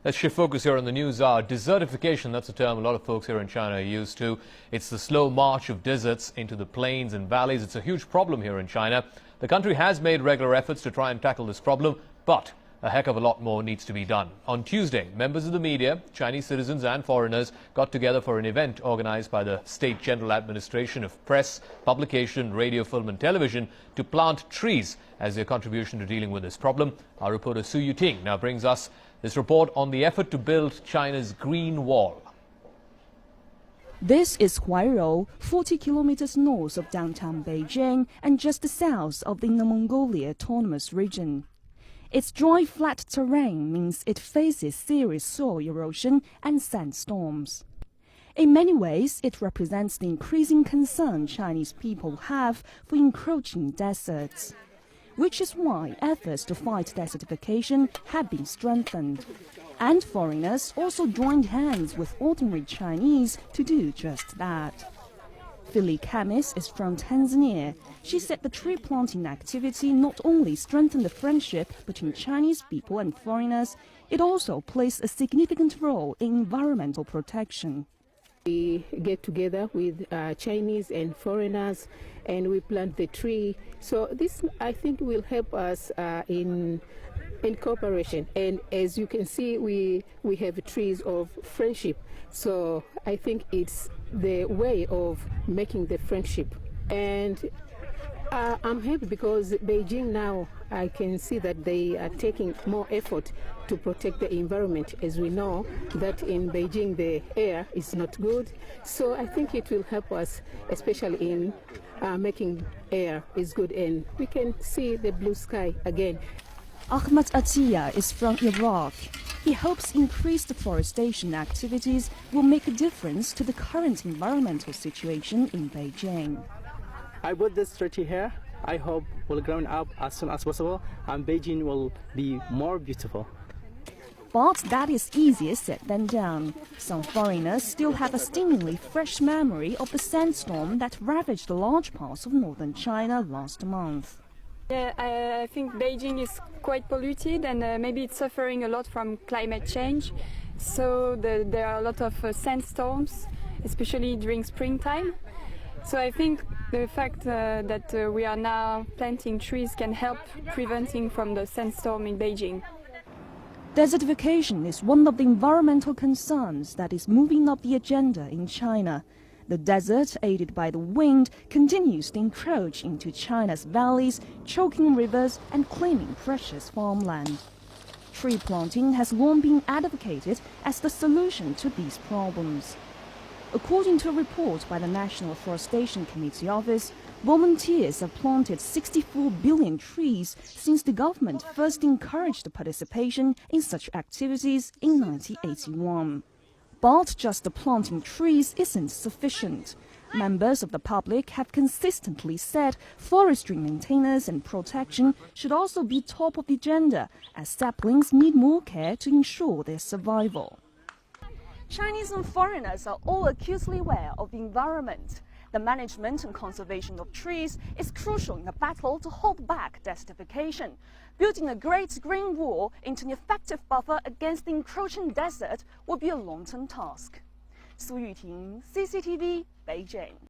Let's shift focus here on the news. Desertification, that's a term a lot of folks here in China are used to. It's the slow march of deserts into the plains and valleys. It's a huge problem here in China. The country has made regular efforts to try and tackle this problem, but a heck of a lot more needs to be done. On Tuesday, members of the media, Chinese citizens and foreigners, got together for an event organized by the State General Administration of Press, Publication, Radio, Film and Television to plant trees as their contribution to dealing with this problem. Our reporter Su Yuting now brings us this report on the effort to build China's Green Wall. This is Huairou, 40 kilometers north of downtown Beijing and just south of the Inner Mongolia Autonomous Region. Its dry, flat terrain means it faces serious soil erosion and sandstorms. In many ways, it represents the increasing concern Chinese people have for encroaching deserts, which is why efforts to fight desertification have been strengthened. And foreigners also joined hands with ordinary Chinese to do just that. Phyllis Kamis is from Tanzania. She said the tree planting activity not only strengthened the friendship between Chinese people and foreigners, it also plays a significant role in environmental protection. We get together with Chinese and foreigners and we plant the tree. So this, I think, will help us in cooperation. And as you can see, we have trees of friendship. So I think it's the way of making the friendship. And I'm happy because Beijing now, I can see that they are taking more effort to protect the environment. As we know that in Beijing the air is not good. So I think it will help us, especially in making air is good and we can see the blue sky again. Ahmad Atiya is from Iraq. He hopes increased deforestation activities will make a difference to the current environmental situation in Beijing. I bought this tree here. I hope will grow up as soon as possible and Beijing will be more beautiful. But that is easier said than done. Some foreigners still have a stingingly fresh memory of the sandstorm that ravaged large parts of northern China last month. Yeah, I think Beijing is quite polluted and maybe it's suffering a lot from climate change. So there are a lot of sandstorms, especially during springtime. So I think the fact that we are now planting trees can help preventing from the sandstorm in Beijing. Desertification is one of the environmental concerns that is moving up the agenda in China. The desert, aided by the wind, continues to encroach into China's valleys, choking rivers and claiming precious farmland. Tree planting has long been advocated as the solution to these problems. According to a report by the National Forestation Committee Office, volunteers have planted 64 billion trees since the government first encouraged the participation in such activities in 1981. But just planting trees isn't sufficient. Members of the public have consistently said forestry maintenance and protection should also be top of the agenda, as saplings need more care to ensure their survival. Chinese and foreigners are all acutely aware of the environment. The management and conservation of trees is crucial in the battle to hold back desertification. Building a great green wall into an effective buffer against the encroaching desert will be a long-term task. Su Yuting, CCTV, Beijing.